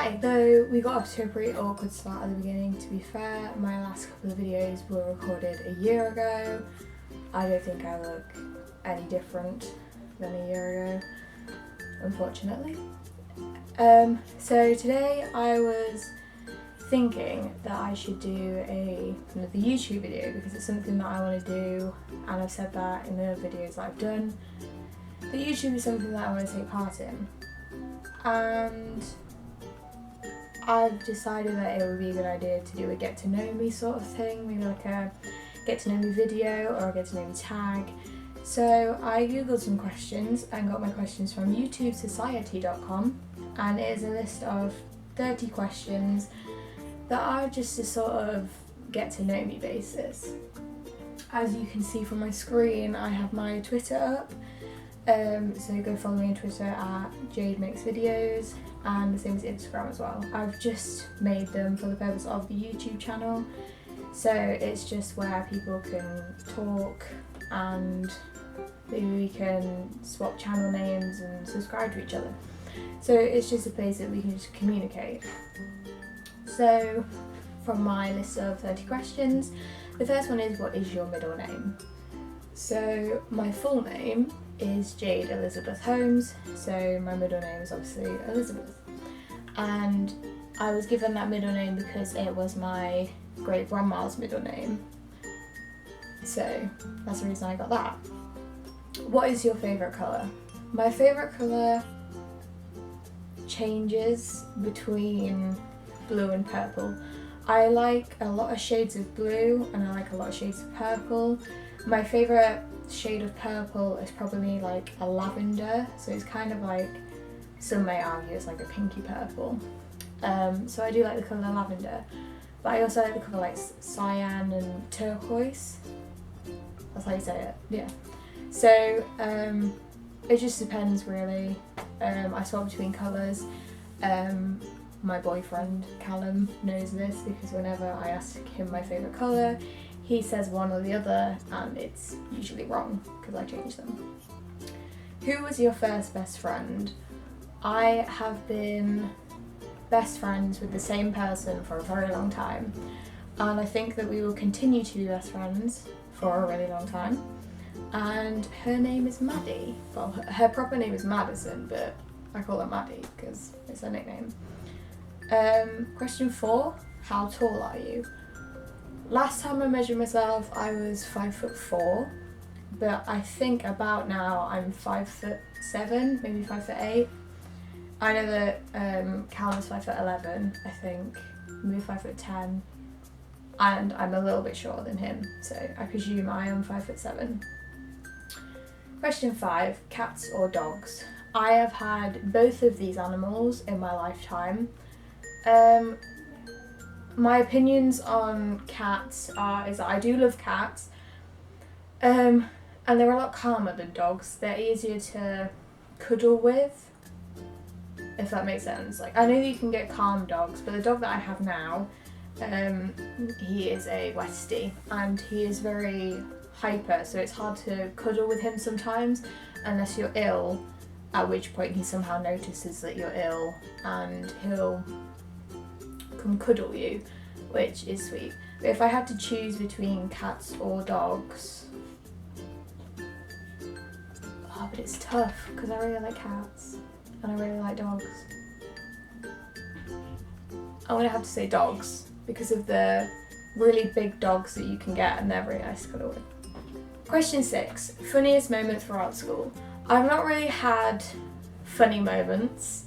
Hi! Though we got off to a pretty awkward start at the beginning, to be fair, my last couple of videos were recorded a year ago. I don't think I look any different than a year ago, unfortunately. So today I was thinking that I should do another YouTube video because it's something that I want to do, and I've said that in the videos that I've done. The YouTube is something that I want to take part in, and I've decided that it would be a good idea to do a get to know me sort of thing, maybe like a get to know me video or a get to know me tag. So I googled some questions and got my questions from youtubesociety.com, and it is a list of 30 questions that are just a sort of get to know me basis. As you can see from my screen, I have my Twitter up, so go follow me on Twitter at Jade Makes Videos, and the same as Instagram as well. I've just made them for the purpose of the YouTube channel, so it's just where people can talk and maybe we can swap channel names and subscribe to each other. So it's just a place that we can just communicate. So from my list of 30 questions, the first one is, what is your middle name? So my full name is Jade Elizabeth Holmes, so my middle name is obviously Elizabeth. And I was given that middle name because it was my great grandma's middle name. So that's the reason I got that. What is your favourite colour? My favourite colour changes between blue and purple. I like a lot of shades of blue and I like a lot of shades of purple. My favourite shade of purple is probably like a lavender, so it's kind of like, some may argue it's like a pinky purple. So I do like the colour lavender, but I also like the colour like cyan and turquoise. That's how you say it, yeah. So it just depends really. I swap between colours. My boyfriend Callum knows this because whenever I ask him my favourite colour, he says one or the other, and it's usually wrong because I change them. Who was your first best friend? I have been best friends with the same person for a very long time, and I think that we will continue to be best friends for a really long time. And her name is Maddie. Well, her proper name is Madison, but I call her Maddie because it's her nickname. Question 4, how tall are you? Last time I measured myself, I was 5'4", but I think about now I'm 5'7", maybe 5'8". I know that Cal is 5'11", I think, maybe 5'10", and I'm a little bit shorter than him, so I presume I am 5'7". Question 5, cats or dogs? I have had both of these animals in my lifetime. My opinions on cats is that I do love cats, and they're a lot calmer than dogs. They're easier to cuddle with, if that makes sense. Like, I know that you can get calm dogs, but the dog that I have now, he is a Westie, and he is very hyper, so it's hard to cuddle with him sometimes unless you're ill, at which point he somehow notices that you're ill and he'll come cuddle you, which is sweet. But if I had to choose between cats or dogs, but it's tough because I really like cats and I really like dogs. I'm gonna have to say dogs because of the really big dogs that you can get, and they're really nice to cuddle with. Question 6, funniest moment throughout school. I've not really had funny moments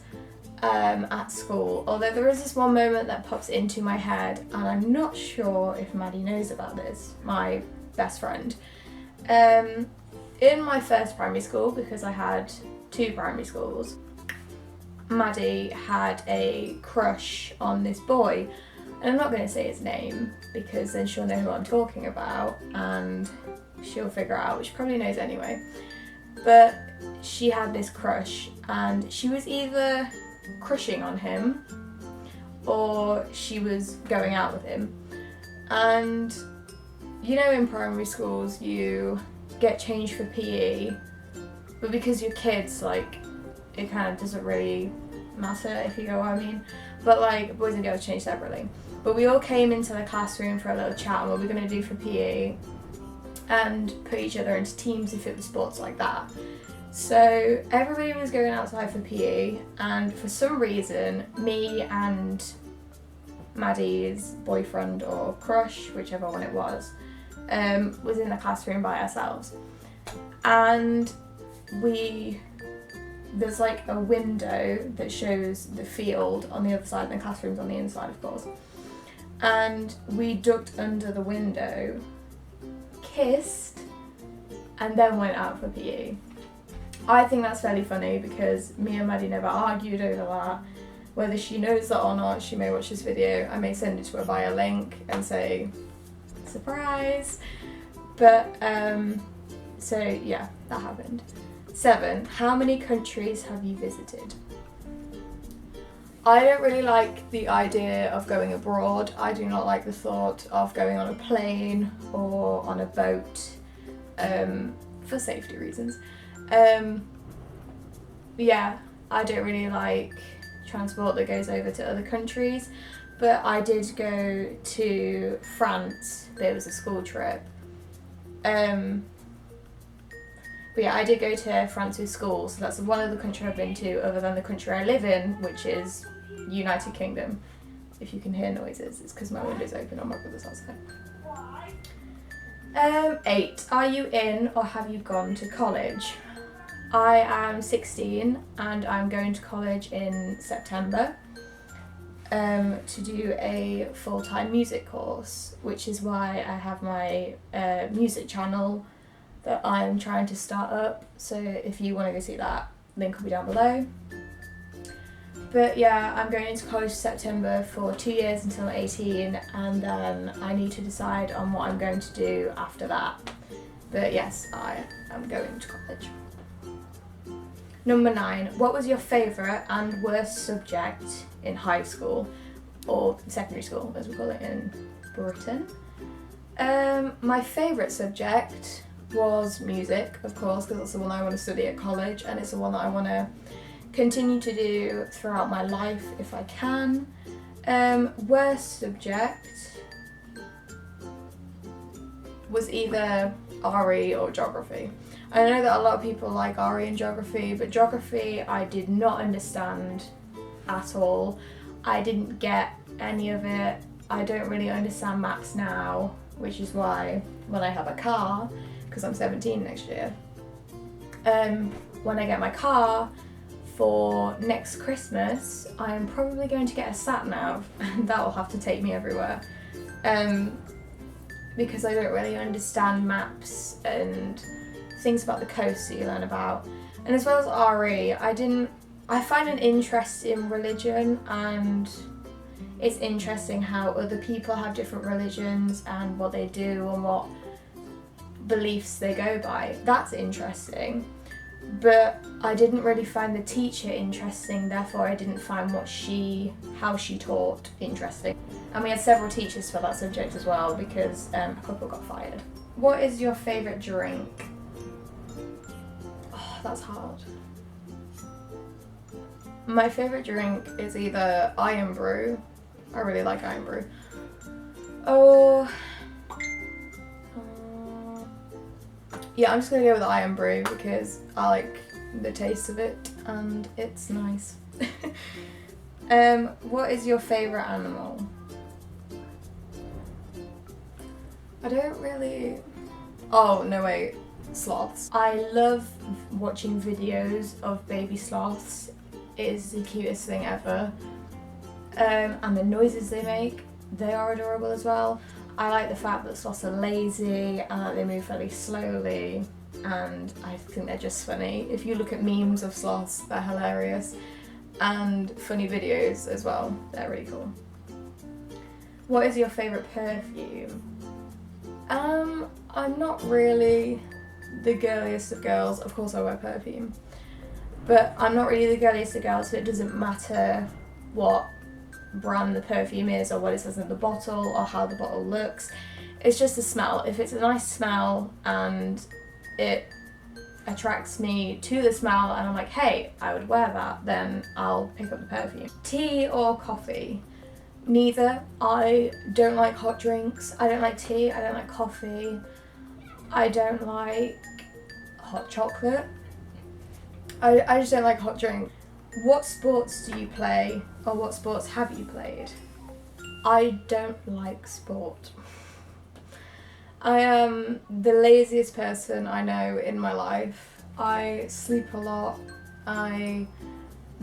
at school, although there is this one moment that pops into my head, and I'm not sure if Maddie knows about this, my best friend. In my first primary school, because I had 2 primary schools, Maddie had a crush on this boy, and I'm not going to say his name because then she'll know who I'm talking about and she'll figure out, which she probably knows anyway. But she had this crush, and she was either crushing on him or she was going out with him. And you know, in primary schools you get changed for PE, but because you're kids, like, it kind of doesn't really matter, if you know what I mean. But like, boys and girls change separately. But we all came into the classroom for a little chat on what we're going to do for PE and put each other into teams if it was sports like that. So everybody was going outside for PE, and for some reason, me and Maddie's boyfriend or crush, whichever one it was in the classroom by ourselves. And there's like a window that shows the field on the other side and the classroom's on the inside, of course. And we ducked under the window, kissed, and then went out for PE. I think that's fairly funny because me and Maddie never argued over that. Whether she knows that or not, she may watch this video. I may send it to her via link and say, surprise. But, so yeah, that happened. 7, how many countries have you visited? I don't really like the idea of going abroad. I do not like the thought of going on a plane or on a boat, for safety reasons. Yeah, I don't really like transport that goes over to other countries, but I did go to France. There was a school trip. But yeah, I did go to France with school, so that's one other country I've been to other than the country I live in, which is United Kingdom. If you can hear noises, it's because my window's open on my brother's outside. 8, are you in or have you gone to college? I am 16 and I'm going to college in September to do a full-time music course, which is why I have my music channel that I'm trying to start up. So if you want to go see that, link will be down below. But yeah, I'm going into college in September for 2 years until 18, and then I need to decide on what I'm going to do after that. But yes, I am going to college. Number 9, what was your favourite and worst subject in high school, or secondary school as we call it in Britain? My favourite subject was music, of course, because that's the one I want to study at college, and it's the one that I want to continue to do throughout my life if I can. Worst subject was either RE or geography. I know that a lot of people like RE and geography, but geography I did not understand at all. I didn't get any of it. I don't really understand maps now, which is why when I have a car, because I'm 17 next year, when I get my car for next Christmas, I'm probably going to get a sat-nav, and that will have to take me everywhere. Because I don't really understand maps and things about the coast that you learn about. And as well as RE, I find an interest in religion, and it's interesting how other people have different religions and what they do and what beliefs they go by. That's interesting. But I didn't really find the teacher interesting, therefore I didn't find how she taught interesting. And we had several teachers for that subject as well, because a couple got fired. What is your favourite drink? Oh, that's hard. My favourite drink is either Iron Brew. I really like Iron Brew. Or yeah, I'm just gonna go with Iron Brew because I like the taste of it and it's nice. What is your favourite animal? I don't really... Oh, no wait, sloths. I love watching videos of baby sloths. It is the cutest thing ever. And the noises they make, they are adorable as well. I like the fact that sloths are lazy and that they move fairly slowly, and I think they're just funny. If you look at memes of sloths, they're hilarious, and funny videos as well, they're really cool. What is your favourite perfume? I'm not really the girliest of girls. Of course I wear perfume, but I'm not really the girliest of girls, so it doesn't matter what brand the perfume is or what it says in the bottle or how the bottle looks. It's just the smell. If it's a nice smell and it attracts me to the smell and I'm like, hey, I would wear that, then I'll pick up the perfume. Tea or coffee? Neither. I don't like hot drinks. I don't like tea. I don't like coffee. I don't like hot chocolate. I just don't like hot drink. What sports do you play, or what sports have you played? I don't like sport. I am the laziest person I know in my life. I sleep a lot. I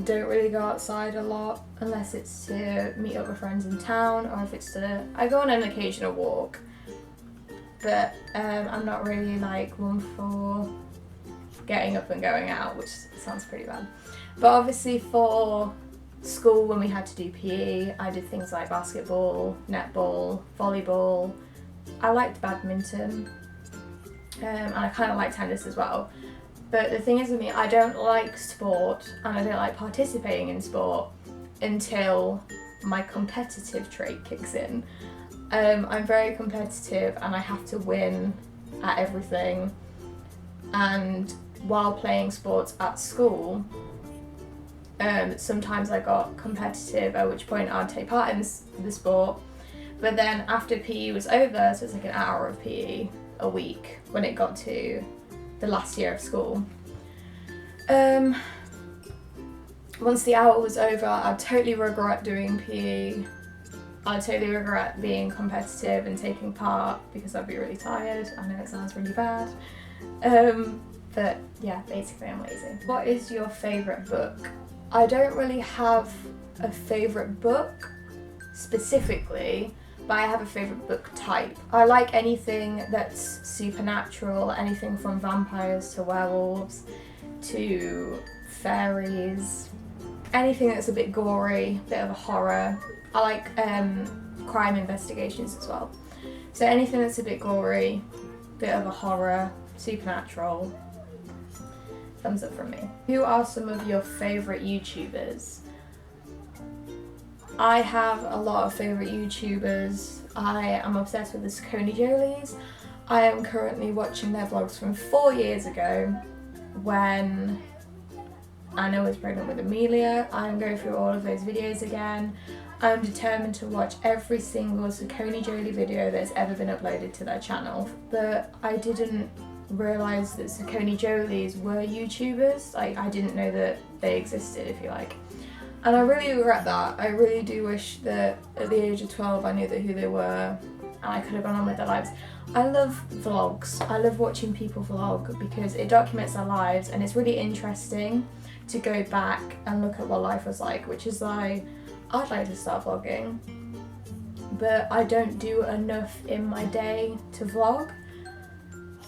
don't really go outside a lot unless it's to meet up with friends in town, or if it's to, I go on an occasional walk, but I'm not really like one for getting up and going out, which sounds pretty bad. But obviously for school, when we had to do PE, I did things like basketball, netball, volleyball. I liked badminton, and I kind of like tennis as well. But the thing is with me, I don't like sport and I don't like participating in sport until my competitive trait kicks in. I'm very competitive and I have to win at everything. And while playing sports at school, sometimes I got competitive, at which point I'd take part in the sport. But then after PE was over, so it's like an hour of PE a week when it got to the last year of school. Once the hour was over, I'd totally regret doing PE. I'd totally regret being competitive and taking part because I'd be really tired. I know it sounds really bad. But yeah, basically I'm lazy. What is your favourite book? I don't really have a favourite book specifically, but I have a favourite book type. I like anything that's supernatural, anything from vampires to werewolves to fairies, anything that's a bit gory, a bit of a horror. I like crime investigations as well. So anything that's a bit gory, bit of a horror, supernatural, thumbs up from me. Who are some of your favourite YouTubers? I have a lot of favourite YouTubers. I am obsessed with the Sakoni Jolies. I am currently watching their vlogs from 4 years ago when Anna was pregnant with Amelia. I'm going through all of those videos again. I'm determined to watch every single Sakoni Jolie video that's ever been uploaded to their channel. But I didn't realise that Sakoni Jolies were YouTubers. Like, I didn't know that they existed, if you like. And I really regret that. I really do wish that at the age of 12 I knew who they were and I could have gone on with their lives. I love vlogs. I love watching people vlog because it documents their lives and it's really interesting to go back and look at what life was like, which is why I'd like to start vlogging. But I don't do enough in my day to vlog.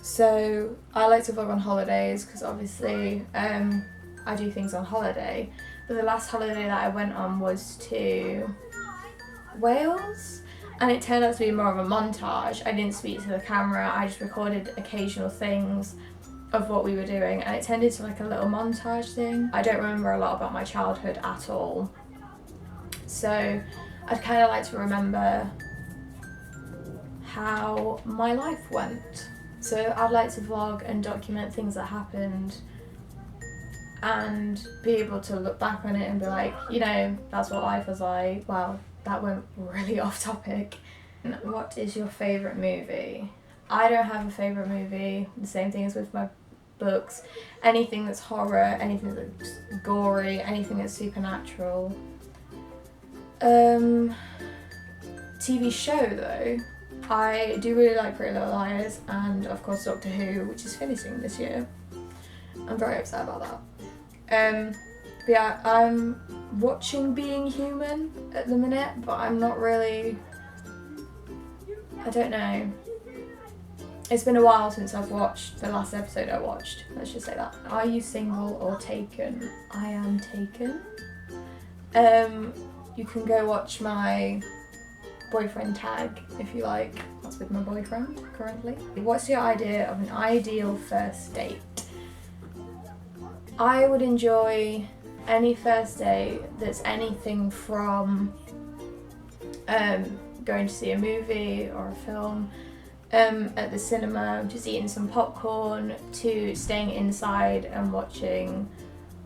So I like to vlog on holidays because obviously I do things on holiday. But the last holiday that I went on was to Wales, and it turned out to be more of a montage. I didn't speak to the camera, I just recorded occasional things of what we were doing, and it turned into like a little montage thing. I don't remember a lot about my childhood at all, so I'd kind of like to remember how my life went. So I'd like to vlog and document things that happened and be able to look back on it and be like, you know, that's what life was like. Wow, that went really off topic. What is your favourite movie? I don't have a favourite movie. The same thing as with my books. Anything that's horror, anything that's gory, anything that's supernatural. TV show though, I do really like Pretty Little Liars and of course Doctor Who, which is finishing this year. I'm very upset about that. But yeah, I'm watching Being Human at the minute, but I'm not really, I don't know. It's been a while since I've watched the last episode I watched, let's just say that. Are you single or taken? I am taken. You can go watch my boyfriend tag if you like. That's with my boyfriend currently. What's your idea of an ideal first date? I would enjoy any first date that's anything from going to see a movie or a film, at the cinema, just eating some popcorn, to staying inside and watching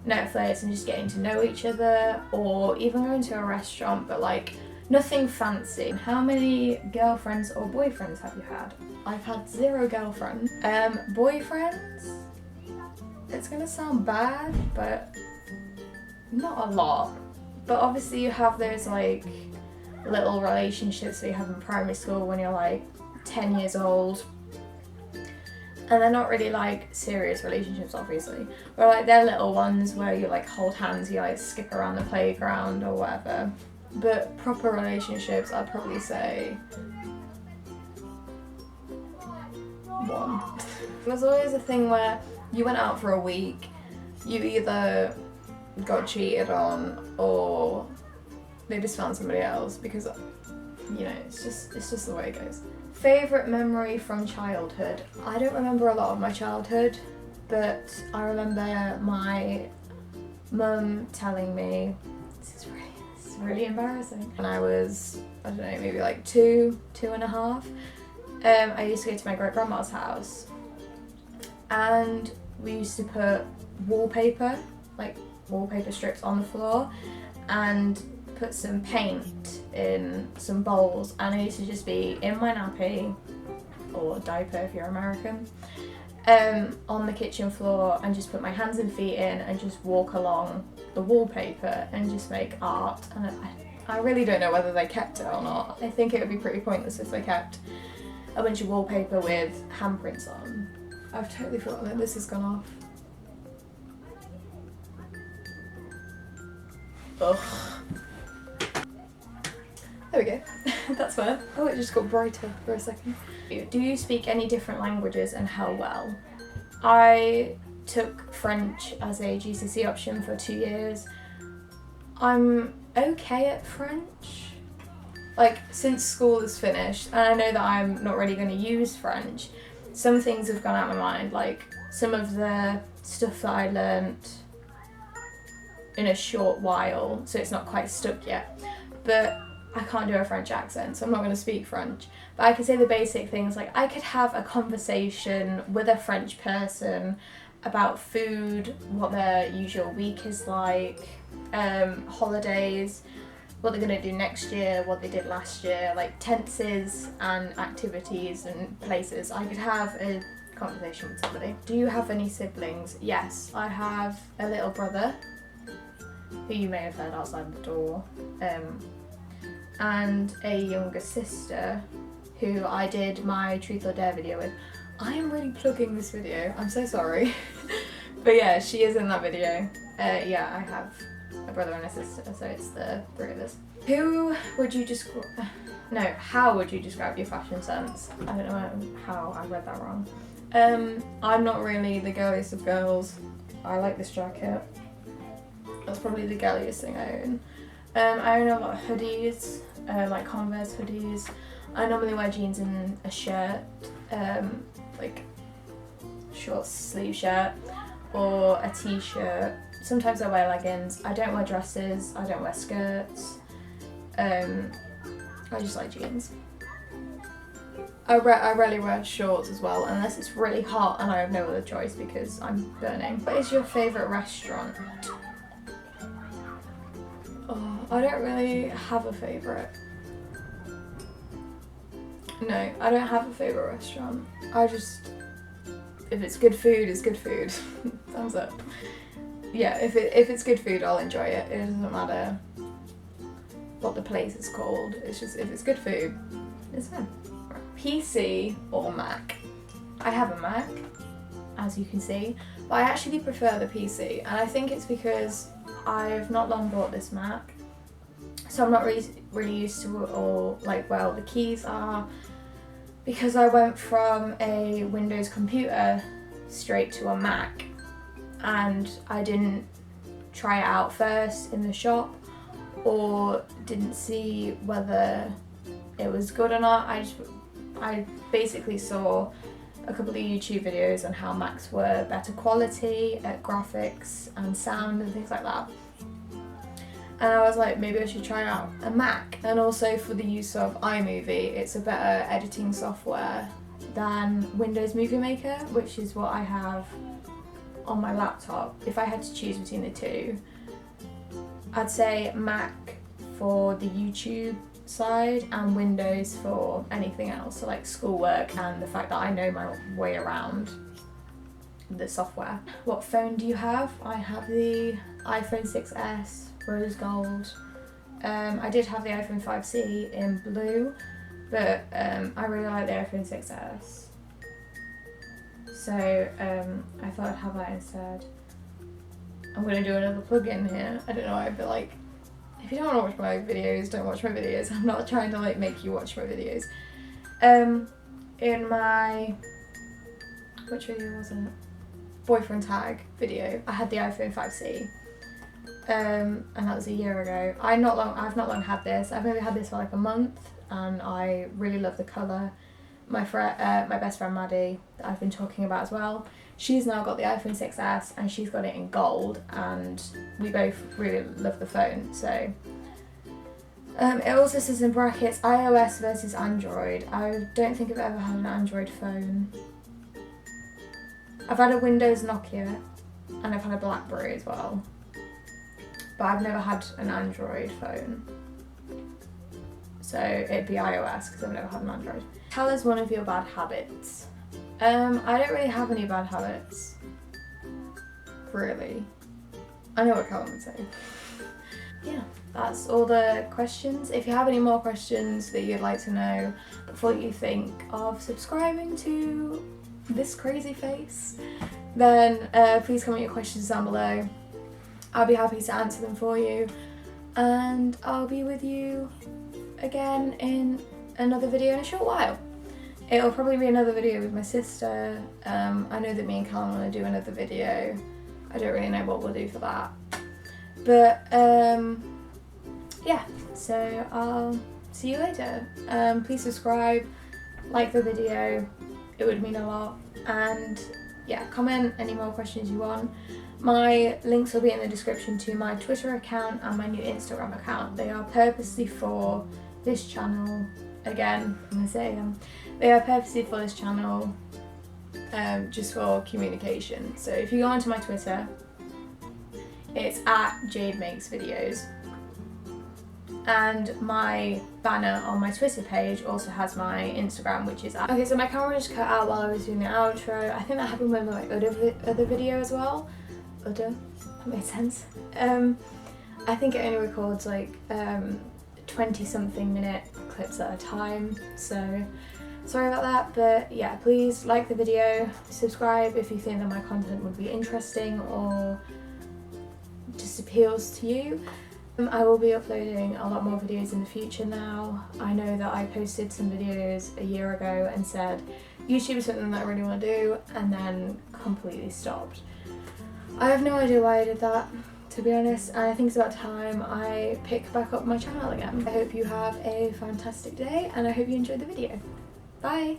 Netflix and just getting to know each other, or even going to a restaurant, but like nothing fancy. How many girlfriends or boyfriends have you had? I've had 0 girlfriends. Boyfriends, it's gonna sound bad, but not a lot. But obviously you have those like little relationships that you have in primary school when you're like 10 years old, and they're not really like serious relationships obviously, but like they're little ones where you like hold hands, you like skip around the playground or whatever. But proper relationships, I'd probably say 1. There's always a thing where you went out for a week, you either got cheated on or they just found somebody else, because you know, it's just the way it goes. Favourite memory from childhood? I don't remember a lot of my childhood, but I remember my mum telling me, this is really embarrassing. When I was, I don't know, maybe like 2.5, I used to go to my great grandma's house, and we used to put wallpaper strips on the floor, and put some paint in some bowls, and I used to just be in my nappy, or diaper if you're American, on the kitchen floor, and just put my hands and feet in and just walk along the wallpaper and just make art. And I really don't know whether they kept it or not. I think it would be pretty pointless if they kept a bunch of wallpaper with handprints on. I've totally forgotten that this has gone off. Ugh. There we go. That's fair. Oh, it just got brighter for a second. Do you speak any different languages, and how well? I took French as a GCSE option for 2 years. I'm okay at French. Like, since school is finished, and I know that I'm not really going to use French, some things have gone out of my mind. Like, some of the stuff that I learnt in a short while, so it's not quite stuck yet. But I can't do a French accent, so I'm not going to speak French. But I can say the basic things, like I could have a conversation with a French person about food, what their usual week is like, holidays, what they're going to do next year, what they did last year, like tenses and activities and places. I could have a conversation with somebody. Do you have any siblings? Yes, I have a little brother, who you may have heard outside the door, and a younger sister who I did my Truth or Dare video with. I am really plugging this video, I'm so sorry. But yeah, she is in that video. Yeah, I have a brother and a sister, so it's the 3 of us. How would you describe your fashion sense? I don't know how I read that wrong. I'm not really the girliest of girls. I like this jacket. That's probably the girliest thing I own. I own a lot of hoodies, like Converse hoodies. I normally wear jeans and a shirt, like short sleeve shirt, or a t-shirt. Sometimes I wear leggings. I don't wear dresses, I don't wear skirts. I just like jeans. I rarely wear shorts as well, unless it's really hot and I have no other choice because I'm burning. What is your favourite restaurant? Oh, I don't really have a favourite. No, I don't have a favourite restaurant. If it's good food, it's good food. Thumbs up. Yeah, if it's good food, I'll enjoy it. It doesn't matter what the place is called. It's just, if it's good food, it's fine. PC or Mac? I have a Mac, as you can see, but I actually prefer the PC, and I think it's because I've not long bought this Mac, so I'm not really used to it all, like where all the keys are, because I went from a Windows computer straight to a Mac, and I didn't try it out first in the shop, or didn't see whether it was good or not. I basically saw a couple of YouTube videos on how Macs were better quality at graphics and sound and things like that. And I was like, maybe I should try out a Mac. And also for the use of iMovie, it's a better editing software than Windows Movie Maker, which is what I have on my laptop. If I had to choose between the two, I'd say Mac for the YouTube side and Windows for anything else, so like schoolwork and the fact that I know my way around the software. What phone do you have? I have the iPhone 6s rose gold. I did have the iPhone 5C in blue, but I really like the iPhone 6s, so I thought I'd have that instead. I'm going to do another plug-in here. I don't know, I'd be like, if you don't want to watch my videos, don't watch my videos. I'm not trying to like make you watch my videos. In my, which video was it? Boyfriend tag video, I had the iPhone 5C. And that was a year ago. I've not long had this. I've only had this for like a month, and I really love the colour. My best friend Maddie, that I've been talking about as well, she's now got the iPhone 6s and she's got it in gold, and we both really love the phone. So it also says in brackets iOS versus Android. I don't think I've ever had an Android phone. I've had a Windows Nokia and I've had a BlackBerry as well, but I've never had an Android phone. So it'd be iOS because I've never had an Android. Tell us one of your bad habits. I don't really have any bad habits, really. I know what Callum would say. Yeah, that's all the questions. If you have any more questions that you'd like to know before you think of subscribing to this crazy face, then please comment your questions down below. I'll be happy to answer them for you, and I'll be with you again in another video in a short while. It'll probably be another video with my sister. I know that me and Callum want to do another video. I don't really know what we'll do for that, but yeah, so I'll see you later. Please subscribe, like the video, it would mean a lot, and yeah, comment any more questions you want. My links will be in the description to my Twitter account and my new Instagram account. They are purposely for this channel. Again, I'm going to say them. They are purposely for this channel, just for communication. So if you go onto my Twitter, it's @JadeMakesVideos. And my banner on my Twitter page also has my Instagram, which is okay, so my camera just cut out while I was doing the outro. I think that happened with my other video as well. That made sense. I think it only records like 20 something minute clips at a time, so sorry about that. But yeah, please like the video, subscribe if you think that my content would be interesting or just appeals to you. I will be uploading a lot more videos in the future now. I know that I posted some videos a year ago and said YouTube is something that I really want to do, and then completely stopped. I have no idea why I did that, to be honest, and I think it's about time I pick back up my channel again. I hope you have a fantastic day, and I hope you enjoyed the video. Bye!